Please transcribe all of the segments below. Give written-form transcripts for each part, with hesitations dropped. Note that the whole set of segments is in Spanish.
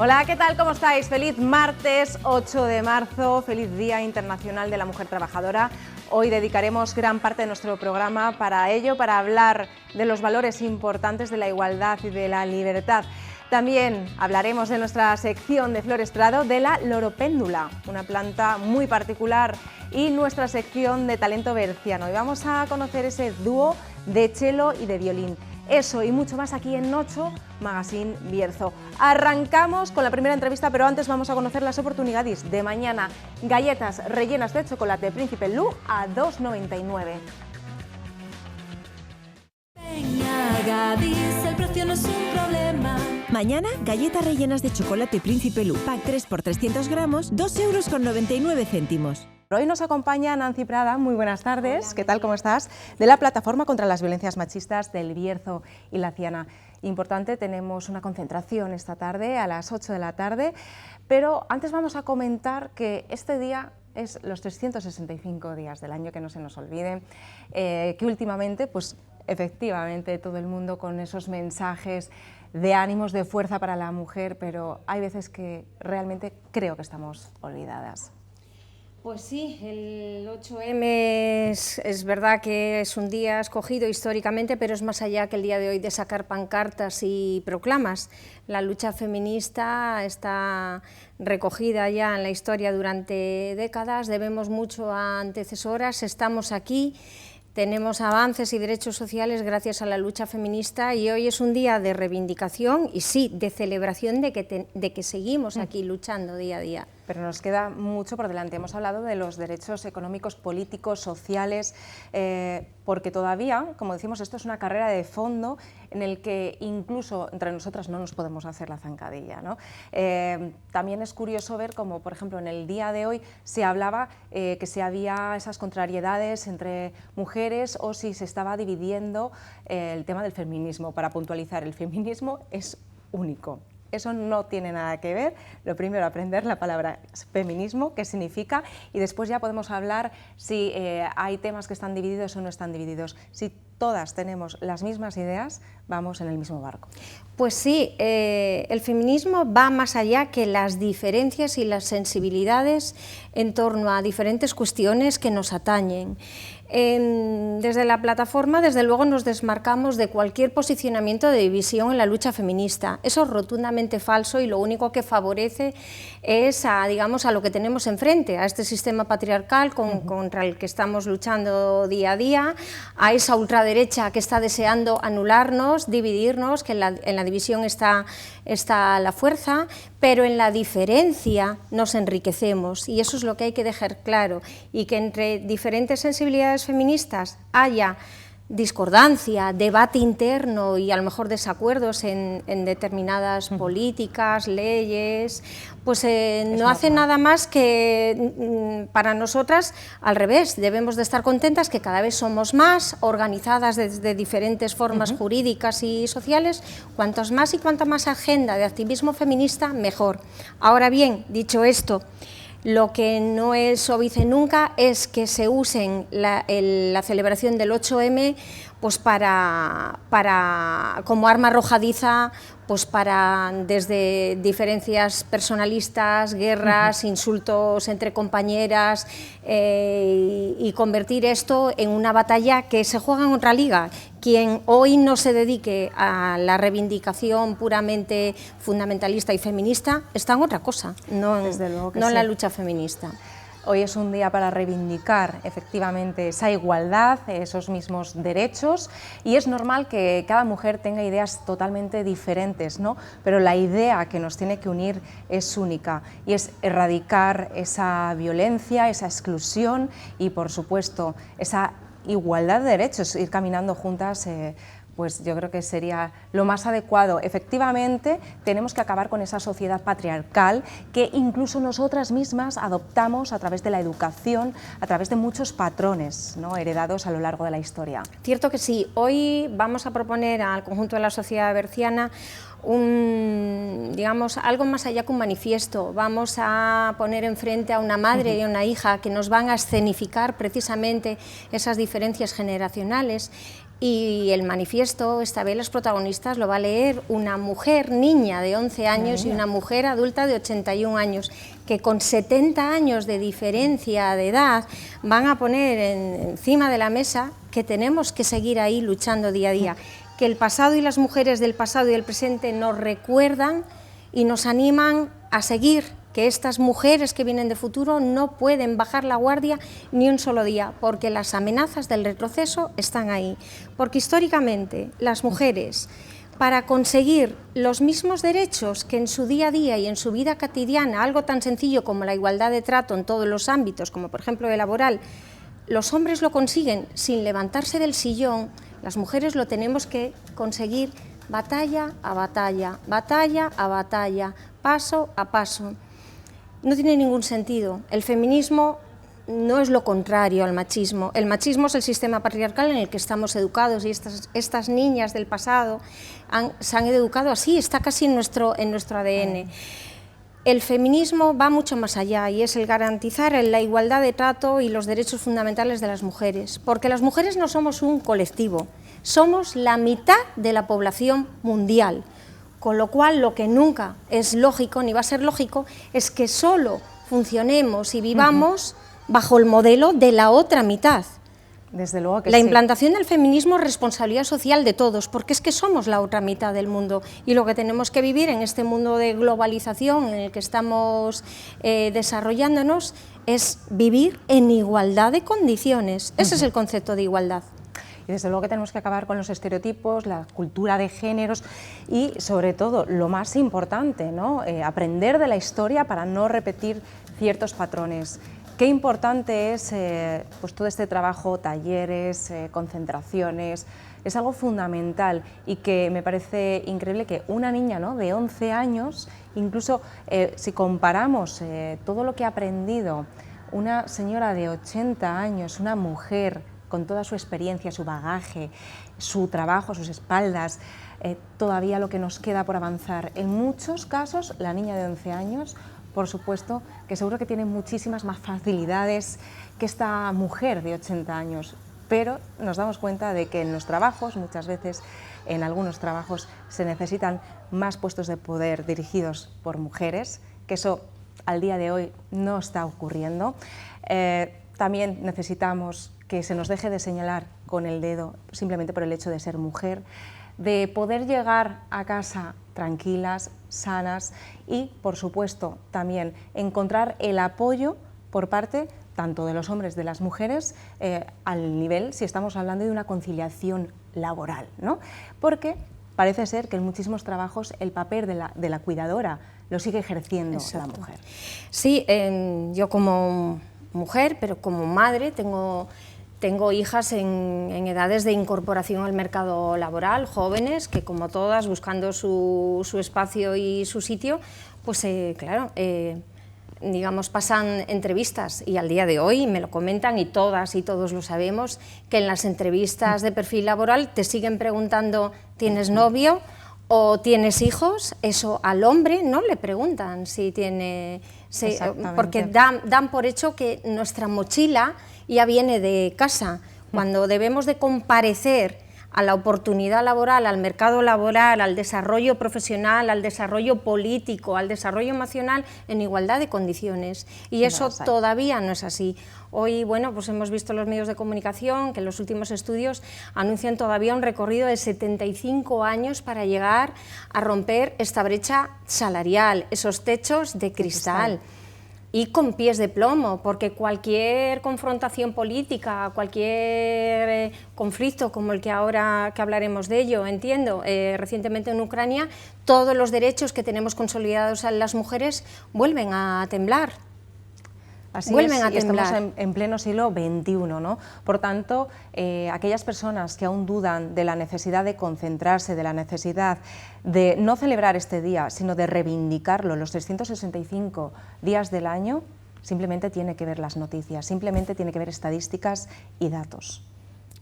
Hola, ¿qué tal? ¿Cómo estáis? Feliz martes 8 de marzo, feliz Día Internacional de la Mujer Trabajadora. Hoy dedicaremos gran parte de nuestro programa para ello, para hablar de los valores importantes de la igualdad y de la libertad. También hablaremos de nuestra sección de Flores Prado de la loropéndula, una planta muy particular, y nuestra sección de talento berciano. Y vamos a conocer ese dúo de cello y de violín. Eso y mucho más aquí en Nocho Magazine Bierzo. Arrancamos con la primera entrevista, pero antes vamos a conocer las oportunidades de mañana. Galletas rellenas de chocolate Príncipe Lu a 2,99. El precio no es un problema. Mañana, galletas rellenas de chocolate Príncipe Lu, pack 3 por 300 gramos, 2,99 €. Hoy nos acompaña Nancy Prada. Muy buenas tardes. Hola, ¿qué tal? ¿Cómo estás? De la Plataforma contra las Violencias Machistas del Bierzo y la Ciana. Importante, tenemos una concentración esta tarde a las 8 de la tarde, pero antes vamos a comentar que este día es los 365 días del año, que no se nos olvide, que últimamente, pues efectivamente, todo el mundo con esos mensajes de ánimos, de fuerza para la mujer, pero hay veces que realmente creo que estamos olvidadas. Pues sí, el 8M es verdad que es un día escogido históricamente, pero es más allá que el día de hoy de sacar pancartas y proclamas. La lucha feminista está recogida ya en la historia durante décadas, debemos mucho a antecesoras, estamos aquí. Tenemos avances y derechos sociales gracias a la lucha feminista y hoy es un día de reivindicación y sí, de celebración de que seguimos aquí luchando día a día. Pero nos queda mucho por delante. Hemos hablado de los derechos económicos, políticos, sociales, porque todavía, como decimos, esto es una carrera de fondo en el que incluso entre nosotras no nos podemos hacer la zancadilla, ¿no? También es curioso ver cómo, por ejemplo, en el día de hoy se hablaba que si había esas contrariedades entre mujeres o si se estaba dividiendo el tema del feminismo. Para puntualizar, el feminismo es único. Eso no tiene nada que ver. Lo primero, aprender la palabra feminismo, qué significa, y después ya podemos hablar si hay temas que están divididos o no están divididos. Si todas tenemos las mismas ideas, vamos en el mismo barco. Pues sí, el feminismo va más allá que las diferencias y las sensibilidades en torno a diferentes cuestiones que nos atañen. Desde la plataforma, desde luego, nos desmarcamos de cualquier posicionamiento de división en la lucha feminista. Eso es rotundamente falso y lo único que favorece es a lo que tenemos enfrente, a este sistema patriarcal contra el que estamos luchando día a día, a esa ultraderecha que está deseando anularnos, dividirnos, que en la división está la fuerza, pero en la diferencia nos enriquecemos y eso es lo que hay que dejar claro, y que entre diferentes sensibilidades feministas haya discordancia, debate interno y a lo mejor desacuerdos en determinadas políticas, leyes, pues no hace nada más que para nosotras al revés. Debemos de estar contentas que cada vez somos más organizadas desde diferentes formas jurídicas y sociales. Cuantas más y cuanta más agenda de activismo feminista, mejor. Ahora bien, dicho esto, lo que no es óbice nunca es que se usen la celebración del 8M pues como arma arrojadiza, pues desde diferencias personalistas, guerras, insultos entre compañeras, y convertir esto en una batalla que se juega en otra liga. Quien hoy no se dedique a la reivindicación puramente fundamentalista y feminista está en otra cosa, no en la lucha feminista. Hoy es un día para reivindicar efectivamente esa igualdad, esos mismos derechos, y es normal que cada mujer tenga ideas totalmente diferentes, ¿no? Pero la idea que nos tiene que unir es única y es erradicar esa violencia, esa exclusión y, por supuesto, esa igualdad de derechos, ir caminando juntas. Pues yo creo que sería lo más adecuado. Efectivamente, tenemos que acabar con esa sociedad patriarcal que incluso nosotras mismas adoptamos a través de la educación, a través de muchos patrones, ¿no?, heredados a lo largo de la historia. Cierto que sí. Hoy vamos a proponer al conjunto de la sociedad berciana algo más allá que un manifiesto. Vamos a poner enfrente a una madre y a una hija que nos van a escenificar precisamente esas diferencias generacionales y el manifiesto, esta vez las protagonistas lo va a leer una mujer niña de 11 años y una mujer adulta de 81 años, que con 70 años de diferencia de edad van a poner encima de la mesa que tenemos que seguir ahí luchando día a día, que el pasado y las mujeres del pasado y del presente nos recuerdan y nos animan a seguir, que estas mujeres que vienen de futuro no pueden bajar la guardia ni un solo día, porque las amenazas del retroceso están ahí, porque históricamente las mujeres, para conseguir los mismos derechos que en su día a día y en su vida cotidiana, algo tan sencillo como la igualdad de trato en todos los ámbitos, como por ejemplo el laboral, los hombres lo consiguen sin levantarse del sillón, las mujeres lo tenemos que conseguir batalla a batalla, batalla a batalla, paso a paso. No tiene ningún sentido. El feminismo no es lo contrario al machismo. El machismo es el sistema patriarcal en el que estamos educados y estas niñas del pasado se han educado así, está casi en nuestro ADN. El feminismo va mucho más allá y es el garantizar la igualdad de trato y los derechos fundamentales de las mujeres, porque las mujeres no somos un colectivo, somos la mitad de la población mundial. Con lo cual, lo que nunca es lógico, ni va a ser lógico, es que solo funcionemos y vivamos bajo el modelo de la otra mitad. Desde luego que la sí. implantación del feminismo es responsabilidad social de todos, porque es que somos la otra mitad del mundo y lo que tenemos que vivir en este mundo de globalización en el que estamos desarrollándonos es vivir en igualdad de condiciones. Ese es el concepto de igualdad. Y desde luego que tenemos que acabar con los estereotipos, la cultura de géneros y, sobre todo, lo más importante, ¿no? Aprender de la historia para no repetir ciertos patrones. Qué importante es pues todo este trabajo, talleres, concentraciones, es algo fundamental y que me parece increíble que una niña, ¿no?, de 11 años, incluso si comparamos todo lo que ha aprendido una señora de 80 años, una mujer, con toda su experiencia, su bagaje, su trabajo, sus espaldas, todavía lo que nos queda por avanzar. En muchos casos, la niña de 11 años, por supuesto, que seguro que tiene muchísimas más facilidades que esta mujer de 80 años, pero nos damos cuenta de que en los trabajos, muchas veces, en algunos trabajos, se necesitan más puestos de poder dirigidos por mujeres, que eso al día de hoy no está ocurriendo. También necesitamos que se nos deje de señalar con el dedo simplemente por el hecho de ser mujer, de poder llegar a casa tranquilas, sanas y, por supuesto, también encontrar el apoyo por parte tanto de los hombres, de las mujeres, al nivel, si estamos hablando de una conciliación laboral, ¿no? Porque parece ser que en muchísimos trabajos el papel de la cuidadora lo sigue ejerciendo la mujer. Sí, yo como mujer, pero como madre, tengo hijas en edades de incorporación al mercado laboral, jóvenes, que como todas, buscando su espacio y su sitio, pues claro, digamos, pasan entrevistas y al día de hoy me lo comentan y todas y todos lo sabemos, que en las entrevistas de perfil laboral te siguen preguntando ¿tienes novio o tienes hijos? Eso al hombre no le preguntan si tiene... porque dan por hecho que nuestra mochila ya viene de casa, cuando debemos de comparecer a la oportunidad laboral, al mercado laboral, al desarrollo profesional, al desarrollo político, al desarrollo emocional, en igualdad de condiciones. Y eso todavía no es así. Hoy, bueno, pues hemos visto en los medios de comunicación que en los últimos estudios anuncian todavía un recorrido de 75 años para llegar a romper esta brecha salarial, esos techos de cristal. Y con pies de plomo, porque cualquier confrontación política, cualquier conflicto como el que ahora que hablaremos de ello, entiendo, recientemente en Ucrania, todos los derechos que tenemos consolidados a las mujeres vuelven a temblar. Así es, y estamos en pleno siglo XXI, ¿no? Por tanto, aquellas personas que aún dudan de la necesidad de concentrarse, de la necesidad de no celebrar este día, sino de reivindicarlo los 365 días del año, simplemente tiene que ver las noticias, simplemente tiene que ver estadísticas y datos.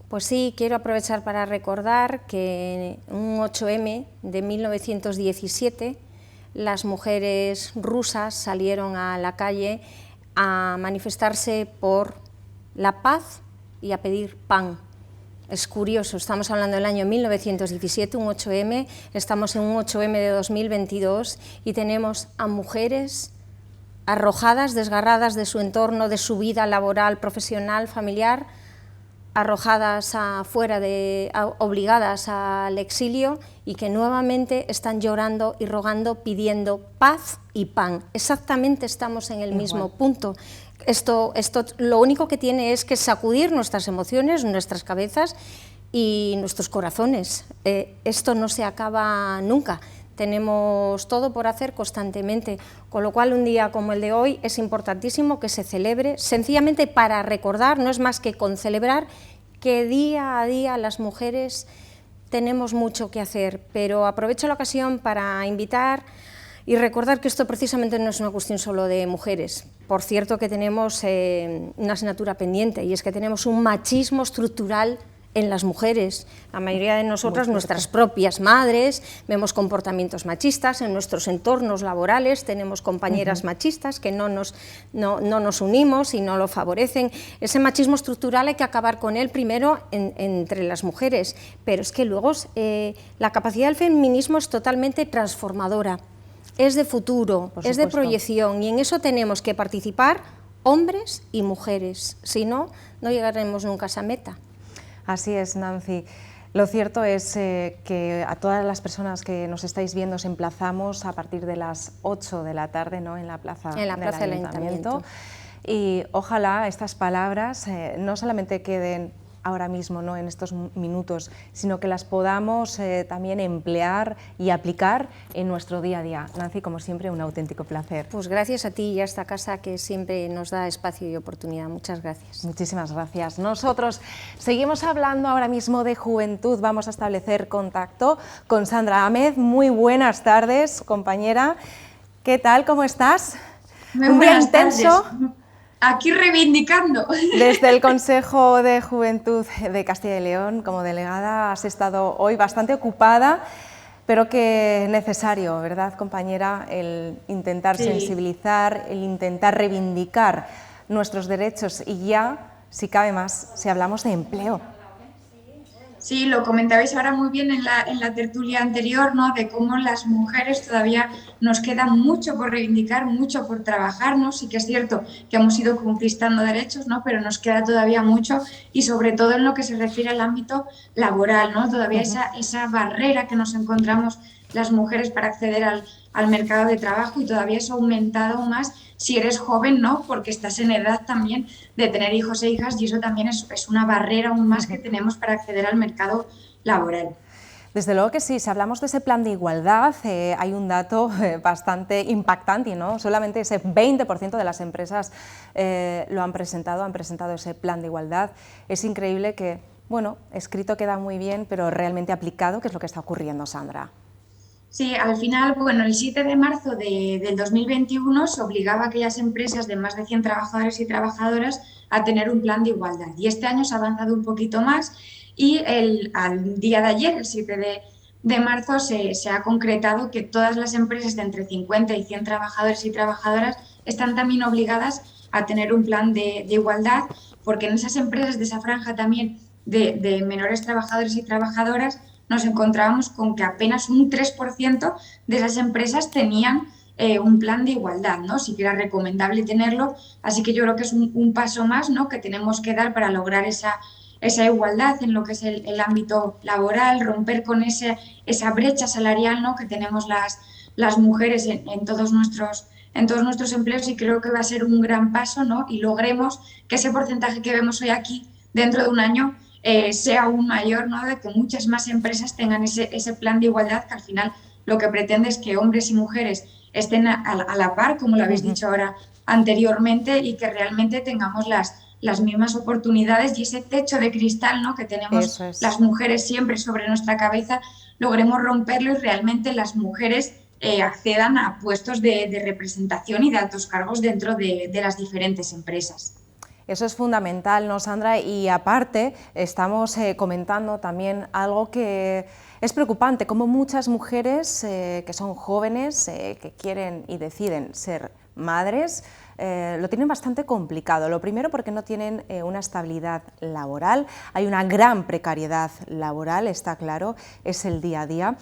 Pues sí, quiero aprovechar para recordar que en un 8M de 1917 las mujeres rusas salieron a la calle a manifestarse por la paz y a pedir pan. Es curioso, estamos hablando del año 1917, un 8M, estamos en un 8M de 2022 y tenemos a mujeres arrojadas, desgarradas de su entorno, de su vida laboral, profesional, familiar, arrojadas afuera, obligadas al exilio y que nuevamente están llorando y rogando, pidiendo paz y pan. Exactamente estamos en el mismo punto. Esto lo único que tiene es que sacudir nuestras emociones, nuestras cabezas y nuestros corazones. Esto no se acaba nunca. Tenemos todo por hacer constantemente, con lo cual un día como el de hoy es importantísimo que se celebre, sencillamente para recordar, no es más que con celebrar, que día a día las mujeres tenemos mucho que hacer, pero aprovecho la ocasión para invitar y recordar que esto precisamente no es una cuestión solo de mujeres. Por cierto que tenemos una asignatura pendiente y es que tenemos un machismo estructural en las mujeres. La mayoría de nosotras, nuestras propias madres, vemos comportamientos machistas en nuestros entornos laborales, tenemos compañeras machistas que no nos unimos y no lo favorecen. Ese machismo estructural hay que acabar con él primero entre las mujeres, pero es que luego la capacidad del feminismo es totalmente transformadora, es de futuro, es de proyección y en eso tenemos que participar hombres y mujeres, si no, no llegaremos nunca a esa meta. Así es, Nancy. Lo cierto es que a todas las personas que nos estáis viendo os emplazamos a partir de las 8 de la tarde, ¿no?, en la plaza del Ayuntamiento. Y ojalá estas palabras no solamente queden ahora mismo, ¿no?, en estos minutos, sino que las podamos también emplear y aplicar en nuestro día a día. Nancy, como siempre, un auténtico placer. Pues gracias a ti y a esta casa que siempre nos da espacio y oportunidad. Muchas gracias. Muchísimas gracias. Nosotros seguimos hablando ahora mismo de juventud. Vamos a establecer contacto con Sandra Ahmed. Muy buenas tardes, compañera. ¿Qué tal? ¿Cómo estás? Muy un día buenas intenso. Tardes. Aquí reivindicando. Desde el Consejo de Juventud de Castilla y León, como delegada, has estado hoy bastante ocupada, pero que necesario, ¿verdad, compañera?, el intentar sensibilizar, el intentar reivindicar nuestros derechos y ya, si cabe más, si hablamos de empleo. Sí, lo comentabais ahora muy bien en la tertulia anterior, ¿no?, de cómo las mujeres todavía nos queda mucho por reivindicar, mucho por trabajar, ¿no? Sí que es cierto que hemos ido conquistando derechos, ¿no?, pero nos queda todavía mucho y sobre todo en lo que se refiere al ámbito laboral, ¿no? Todavía esa barrera que nos encontramos las mujeres para acceder al mercado de trabajo y todavía eso ha aumentado más si eres joven, ¿no?, porque estás en edad también de tener hijos e hijas y eso también es una barrera aún más que tenemos para acceder al mercado laboral. Desde luego que sí, si hablamos de ese plan de igualdad, hay un dato bastante impactante, ¿no? Solamente ese 20% de las empresas lo han presentado ese plan de igualdad. Es increíble que, bueno, escrito queda muy bien, pero realmente aplicado, ¿qué es lo que está ocurriendo, Sandra? Sí, al final, bueno, el 7 de marzo del 2021 se obligaba a aquellas empresas de más de 100 trabajadores y trabajadoras a tener un plan de igualdad. Y este año se ha avanzado un poquito más y al día de ayer, el 7 de marzo, se ha concretado que todas las empresas de entre 50 y 100 trabajadores y trabajadoras están también obligadas a tener un plan de igualdad, porque en esas empresas de esa franja también de menores trabajadores y trabajadoras nos encontrábamos con que apenas un 3% de esas empresas tenían un plan de igualdad, ¿no? Sí que era recomendable tenerlo, así que yo creo que es un paso más, ¿no?, que tenemos que dar para lograr esa igualdad en lo que es el ámbito laboral, romper con esa brecha salarial, ¿no?, que tenemos las mujeres en todos nuestros empleos y creo que va a ser un gran paso, ¿no?, y logremos que ese porcentaje que vemos hoy aquí dentro de un año sea aún mayor, ¿no?, de que muchas más empresas tengan ese plan de igualdad que al final lo que pretende es que hombres y mujeres estén a la par, como lo habéis dicho ahora anteriormente, y que realmente tengamos las mismas oportunidades y ese techo de cristal, ¿no?, que tenemos las mujeres siempre sobre nuestra cabeza, logremos romperlo y realmente las mujeres accedan a puestos de representación y de altos cargos dentro de las diferentes empresas. Eso es fundamental, ¿no, Sandra? Y aparte, estamos comentando también algo que es preocupante, como muchas mujeres que son jóvenes, que quieren y deciden ser madres, lo tienen bastante complicado. Lo primero porque no tienen una estabilidad laboral, hay una gran precariedad laboral, está claro, es el día a día.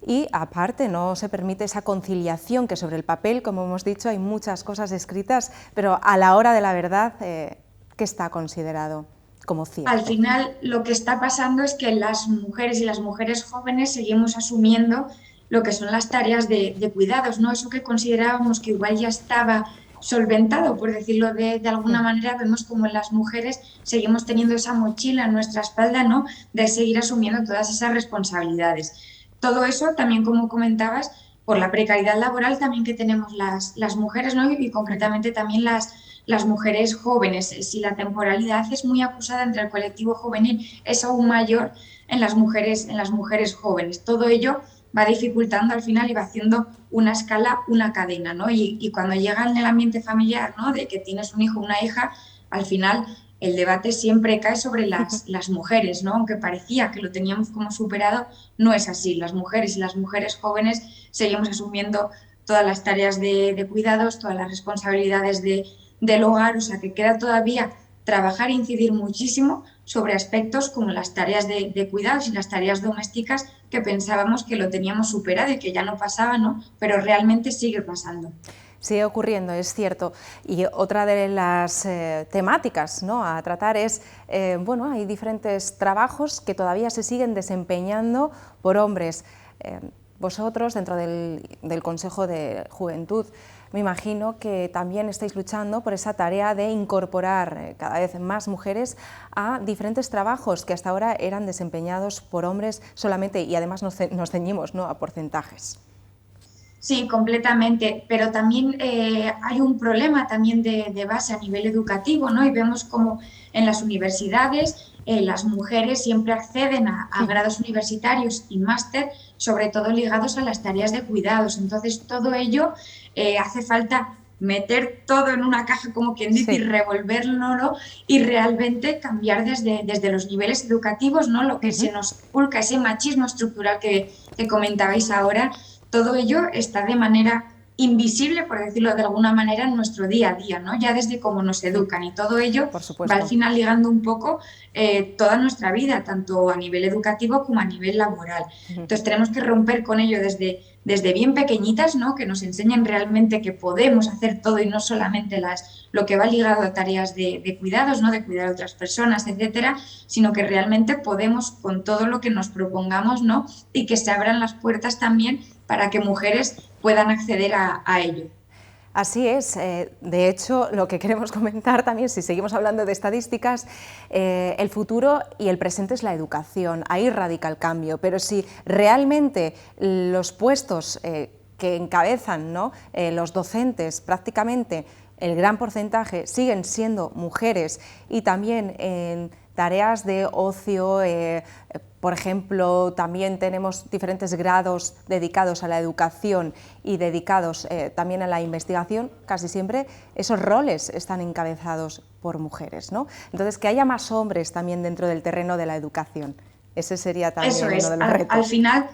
Y aparte no se permite esa conciliación que sobre el papel, como hemos dicho, hay muchas cosas escritas, pero a la hora de la verdad, ¿qué está considerado como cierto? Al final lo que está pasando es que las mujeres y las mujeres jóvenes seguimos asumiendo lo que son las tareas de cuidados, ¿no? Eso que considerábamos que igual ya estaba solventado, por decirlo de alguna manera, vemos como en las mujeres seguimos teniendo esa mochila en nuestra espalda, ¿no? De seguir asumiendo todas esas responsabilidades. Todo eso también, como comentabas, por la precariedad laboral también que tenemos las mujeres, ¿no? Y concretamente también las mujeres jóvenes. Si la temporalidad es muy acusada entre el colectivo juvenil, es aún mayor en las mujeres jóvenes. Todo ello va dificultando al final y va haciendo una escala, una cadena, ¿no? Y cuando llega en el ambiente familiar, ¿no? De que tienes un hijo o una hija, al final el debate siempre cae sobre las mujeres, ¿no? Aunque parecía que lo teníamos como superado, no es así. Las mujeres y las mujeres jóvenes seguimos asumiendo todas las tareas de cuidados, todas las responsabilidades del hogar, o sea que queda todavía trabajar e incidir muchísimo sobre aspectos como las tareas de cuidados y las tareas domésticas que pensábamos que lo teníamos superado y que ya no pasaba, ¿no? Pero realmente sigue pasando. Sigue ocurriendo, es cierto. Y otra de las temáticas, ¿no?, a tratar es, bueno, hay diferentes trabajos que todavía se siguen desempeñando por hombres. Vosotros, dentro del Consejo de Juventud, me imagino que también estáis luchando por esa tarea de incorporar cada vez más mujeres a diferentes trabajos que hasta ahora eran desempeñados por hombres solamente, y además nos ceñimos, ¿no?, a porcentajes. Sí, completamente, pero también hay un problema también de base a nivel educativo, ¿no? Y vemos como en las universidades las mujeres siempre acceden a grados universitarios y máster, sobre todo ligados a las tareas de cuidados. Entonces, todo ello hace falta meter todo en una caja, como quien dice, y revolverlo y realmente cambiar desde los niveles educativos, ¿no? Lo que se nos inculca, ese machismo estructural que comentabais ahora. Todo ello está de manera invisible, por decirlo de alguna manera, en nuestro día a día, ¿no? Ya desde cómo nos educan, y todo ello va al final ligando un poco toda nuestra vida, tanto a nivel educativo como a nivel laboral. Entonces tenemos que romper con ello desde bien pequeñitas, ¿no? Que nos enseñen realmente que podemos hacer todo y no solamente lo que va ligado a tareas de cuidados, ¿no? De cuidar a otras personas, etcétera, sino que realmente podemos con todo lo que nos propongamos, ¿no? Y que se abran las puertas también para que mujeres puedan acceder a ello. Así es. De hecho, lo que queremos comentar también, si seguimos hablando de estadísticas, el futuro y el presente es la educación. Ahí radica el cambio, pero si realmente los puestos que encabezan, ¿no?, los docentes, prácticamente el gran porcentaje siguen siendo mujeres, y también en tareas de ocio, por ejemplo, también tenemos diferentes grados dedicados a la educación y dedicados también a la investigación, casi siempre esos roles están encabezados por mujeres, ¿no? Entonces, que haya más hombres también dentro del terreno de la educación, ese sería también uno de los retos. Al final,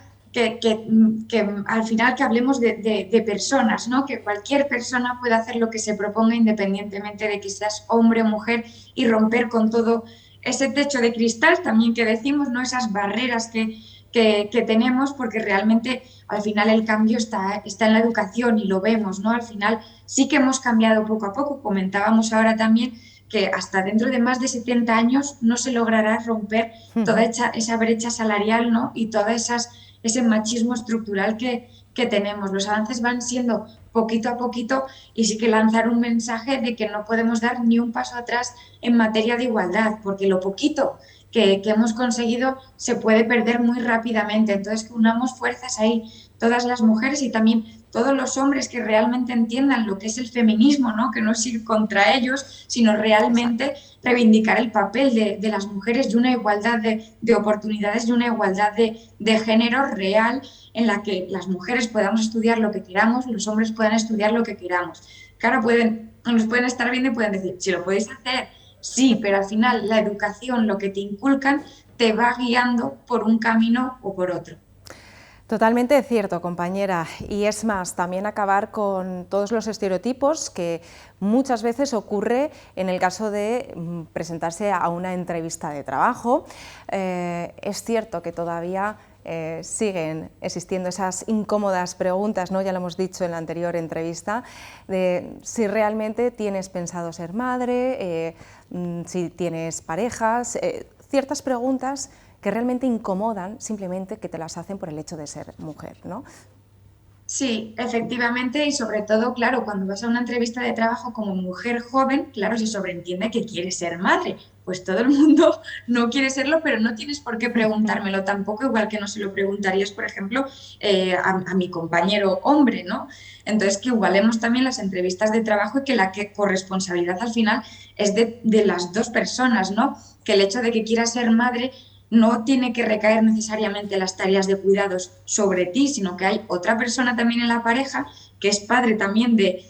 al final que hablemos de personas, ¿no? Que cualquier persona pueda hacer lo que se proponga independientemente de que seas hombre o mujer, y romper con todo ese techo de cristal también que decimos, ¿no? Esas barreras que tenemos, porque realmente al final el cambio está en la educación y lo vemos, ¿no? Al final sí que hemos cambiado poco a poco. Comentábamos ahora también que hasta dentro de más de 70 años no se logrará romper toda esa brecha salarial, ¿no? Y todo ese machismo estructural que tenemos. Los avances van siendo poquito a poquito, y sí que lanzar un mensaje de que no podemos dar ni un paso atrás en materia de igualdad, porque lo poquito que hemos conseguido se puede perder muy rápidamente. Entonces, que unamos fuerzas ahí, todas las mujeres y también todos los hombres que realmente entiendan lo que es el feminismo, ¿no? Que no es ir contra ellos, sino realmente reivindicar el papel de las mujeres y una igualdad de oportunidades y una igualdad de género real, en la que las mujeres podamos estudiar lo que queramos, los hombres puedan estudiar lo que queramos. Claro, nos pueden estar viendo y pueden decir, si lo podéis hacer, sí, pero al final la educación, lo que te inculcan, te va guiando por un camino o por otro. Totalmente cierto, compañera, y es más, también acabar con todos los estereotipos que muchas veces ocurre en el caso de presentarse a una entrevista de trabajo. Es cierto que todavía siguen existiendo esas incómodas preguntas, ¿no? Ya lo hemos dicho en la anterior entrevista, de si realmente tienes pensado ser madre, si tienes parejas, ciertas preguntas que realmente incomodan simplemente que te las hacen por el hecho de ser mujer, ¿no? Sí, efectivamente, y sobre todo, claro, cuando vas a una entrevista de trabajo como mujer joven, claro, se sobreentiende que quieres ser madre. Pues todo el mundo no quiere serlo, pero no tienes por qué preguntármelo tampoco, igual que no se lo preguntarías, por ejemplo, a mi compañero hombre, ¿no? Entonces, que igualemos también las entrevistas de trabajo y que la corresponsabilidad al final es de las dos personas, ¿no? Que el hecho de que quieras ser madre no tiene que recaer necesariamente las tareas de cuidados sobre ti, sino que hay otra persona también en la pareja que es padre también de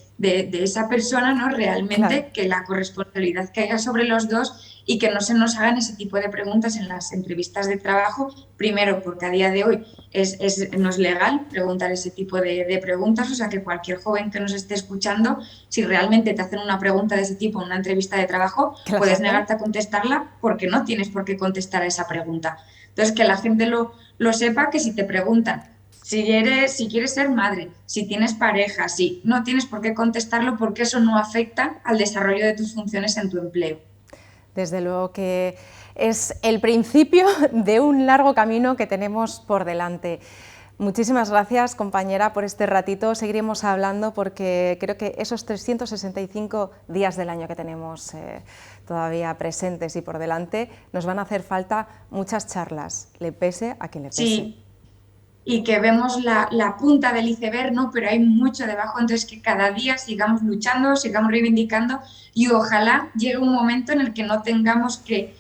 esa persona, ¿no? Realmente, Claro. que la corresponsabilidad caiga sobre los dos y que no se nos hagan ese tipo de preguntas en las entrevistas de trabajo, primero porque a día de hoy no es legal preguntar ese tipo de preguntas, o sea que cualquier joven que nos esté escuchando, si realmente te hacen una pregunta de ese tipo en una entrevista de trabajo, ¿Que las puedes hacen? negarte a contestarla porque no tienes por qué contestar a esa pregunta. Entonces, que la gente lo sepa, que si te preguntan si quieres ser madre, si tienes pareja, si no tienes por qué contestarlo porque eso no afecta al desarrollo de tus funciones en tu empleo. Desde luego que es el principio de un largo camino que tenemos por delante. Muchísimas gracias, compañera, por este ratito. Seguiremos hablando porque creo que esos 365 días del año que tenemos todavía presentes y por delante nos van a hacer falta muchas charlas, le pese a quien le pese. Sí. Y que vemos la punta del iceberg, ¿no? Pero hay mucho debajo, entonces que cada día sigamos luchando, sigamos reivindicando y ojalá llegue un momento en el que no tengamos que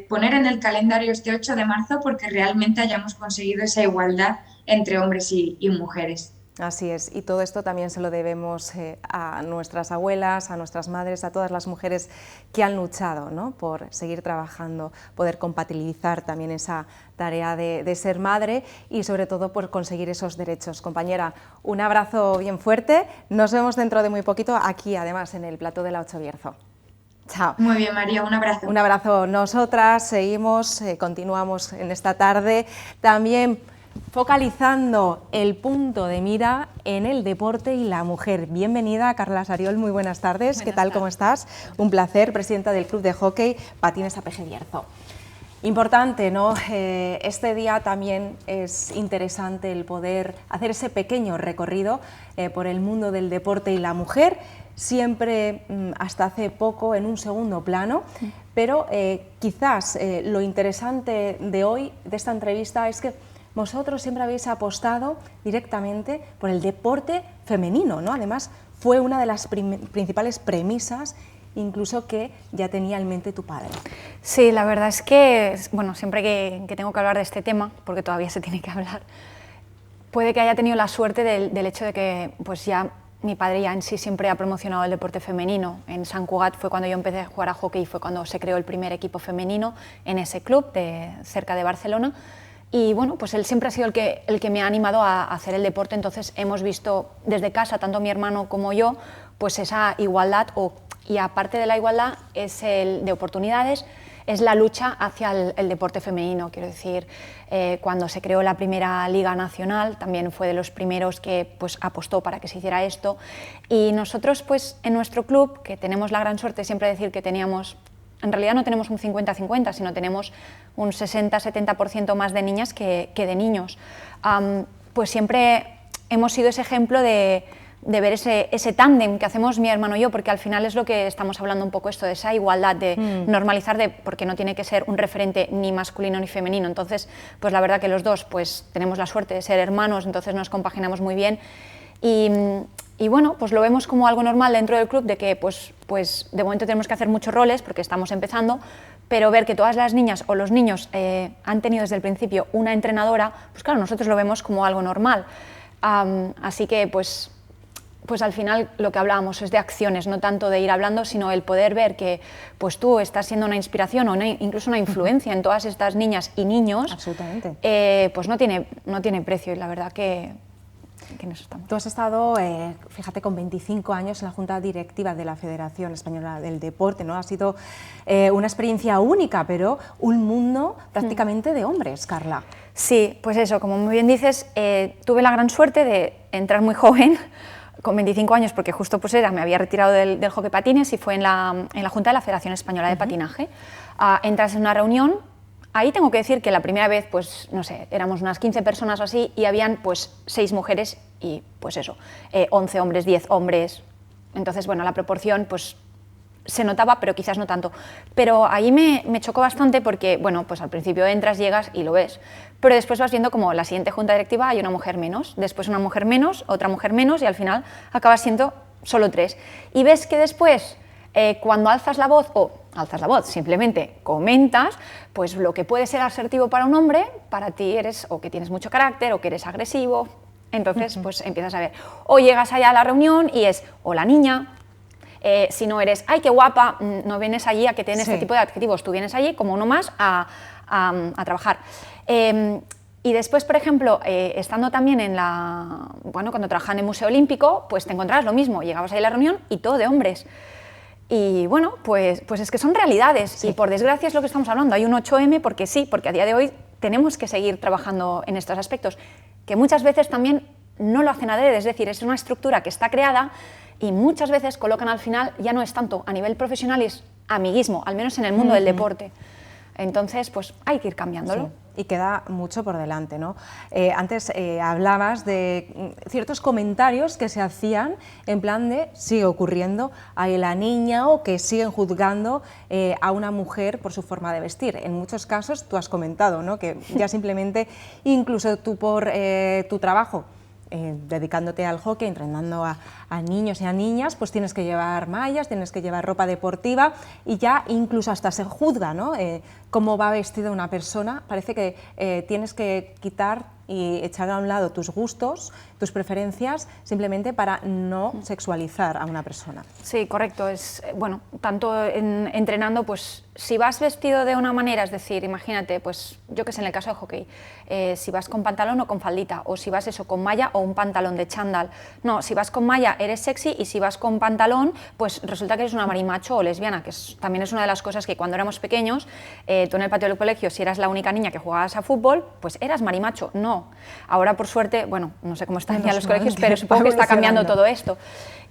poner en el calendario este 8 de marzo porque realmente hayamos conseguido esa igualdad entre hombres y mujeres. Así es, y todo esto también se lo debemos a nuestras abuelas, a nuestras madres, a todas las mujeres que han luchado, ¿no? Por seguir trabajando, poder compatibilizar también esa tarea de ser madre y sobre todo por conseguir esos derechos. Compañera, un abrazo bien fuerte, nos vemos dentro de muy poquito aquí además en el plató de la Ocho Bierzo. Chao. Muy bien, María, un abrazo. Un abrazo. Nosotras seguimos, continuamos en esta tarde también focalizando el punto de mira en el deporte y la mujer. Bienvenida, Carla Sariol, muy buenas tardes. ¿Qué tal, cómo estás? Un placer, presidenta del Club de Hockey Patines APG Bierzo. Importante, ¿no? Este día también es interesante el poder hacer ese pequeño recorrido por el mundo del deporte y la mujer, siempre hasta hace poco en un segundo plano, pero quizás lo interesante de hoy, de esta entrevista, es que vosotros siempre habéis apostado directamente por el deporte femenino, ¿no? Además, fue una de las principales premisas incluso que ya tenía en mente tu padre. Sí, la verdad es que, bueno, siempre que tengo que hablar de este tema, porque todavía se tiene que hablar, puede que haya tenido la suerte del hecho de que pues ya mi padre ya en sí siempre ha promocionado el deporte femenino. En Sant Cugat fue cuando yo empecé a jugar a hockey y fue cuando se creó el primer equipo femenino en ese club cerca de Barcelona. Y bueno, pues él siempre ha sido el que me ha animado a hacer el deporte, entonces hemos visto desde casa, tanto mi hermano como yo, pues esa igualdad, y aparte de la igualdad es el de oportunidades, es la lucha hacia el deporte femenino. Quiero decir, cuando se creó la primera Liga Nacional, también fue de los primeros que pues, apostó para que se hiciera esto, y nosotros pues en nuestro club, que tenemos la gran suerte siempre de decir que teníamos, en realidad no tenemos un 50-50, sino tenemos un 60-70% más de niñas que de niños. Pues siempre hemos sido ese ejemplo de ver ese tándem que hacemos mi hermano y yo, porque al final es lo que estamos hablando un poco, esto de esa igualdad, de normalizar, porque no tiene que ser un referente ni masculino ni femenino. Entonces, pues la verdad que los dos pues tenemos la suerte de ser hermanos, entonces nos compaginamos muy bien. Y bueno, pues lo vemos como algo normal dentro del club, de que pues de momento tenemos que hacer muchos roles porque estamos empezando, pero ver que todas las niñas o los niños han tenido desde el principio una entrenadora, pues claro, nosotros lo vemos como algo normal. Así que pues pues al final lo que hablábamos es de acciones, no tanto de ir hablando, sino el poder ver que pues tú estás siendo una inspiración o incluso una influencia en todas estas niñas y niños. Absolutamente. Pues no tiene precio, y la verdad que en eso estamos. Tú has estado, fíjate, con 25 años en la Junta Directiva de la Federación Española del Deporte, ¿no? Ha sido una experiencia única, pero un mundo prácticamente de hombres, Carla. Sí, pues eso, como muy bien dices, tuve la gran suerte de entrar muy joven, con 25 años, porque justo pues me había retirado del hockey patines, y fue en la Junta de la Federación Española de Patinaje. Entras en una reunión. Ahí tengo que decir que la primera vez, pues no sé, éramos unas 15 personas o así, y habían pues 6 mujeres y pues eso, 11 hombres, 10 hombres. Entonces, bueno, la proporción pues se notaba, pero quizás no tanto. Pero ahí me chocó bastante porque, bueno, pues al principio entras, llegas y lo ves. Pero después vas viendo como la siguiente junta directiva hay una mujer menos, después una mujer menos, otra mujer menos, y al final acabas siendo solo 3. Y ves que después, cuando alzas la voz, simplemente comentas, pues lo que puede ser asertivo para un hombre, para ti eres o que tienes mucho carácter o que eres agresivo. Entonces, pues empiezas a ver. O llegas allá a la reunión y es, hola niña. Si no eres, ay, qué guapa, no vienes allí a que te den este tipo de adjetivos, tú vienes allí como uno más a trabajar. Y después, por ejemplo, estando también cuando trabajaba en el Museo Olímpico, pues te encontrabas lo mismo, llegabas ahí a la reunión y todo de hombres. Y bueno, pues es que son realidades, y por desgracia es lo que estamos hablando, hay un 8M porque a día de hoy tenemos que seguir trabajando en estos aspectos, que muchas veces también no lo hacen adrede, es decir, es una estructura que está creada y muchas veces colocan al final, ya no es tanto a nivel profesional, es amiguismo, al menos en el mundo del deporte. Entonces, pues hay que ir cambiándolo. Sí. Y queda mucho por delante, ¿no? Antes hablabas de ciertos comentarios que se hacían en plan de sigue ocurriendo a la niña, o que siguen juzgando a una mujer por su forma de vestir. En muchos casos tú has comentado, ¿no?, que ya simplemente, incluso tú por tu trabajo, dedicándote al hockey, entrenando a niños y a niñas, pues tienes que llevar mallas, tienes que llevar ropa deportiva, y ya incluso hasta se juzga, ¿no?, cómo va vestida una persona. Parece que tienes que quitar y echar a un lado tus gustos, tus preferencias, simplemente para no sexualizar a una persona. Sí, correcto. Bueno, tanto entrenando, pues si vas vestido de una manera, es decir, imagínate, pues yo que sé, en el caso de hockey, si vas con pantalón o con faldita, o si vas eso con malla o un pantalón de chándal. No, si vas con malla eres sexy, y si vas con pantalón, pues resulta que eres una marimacho o lesbiana, que también es una de las cosas que cuando éramos pequeños, tú en el patio del colegio, si eras la única niña que jugabas a fútbol, pues eras marimacho. No. Ahora, por suerte, bueno, no sé cómo están ya los colegios, pero supongo que está cambiando todo esto.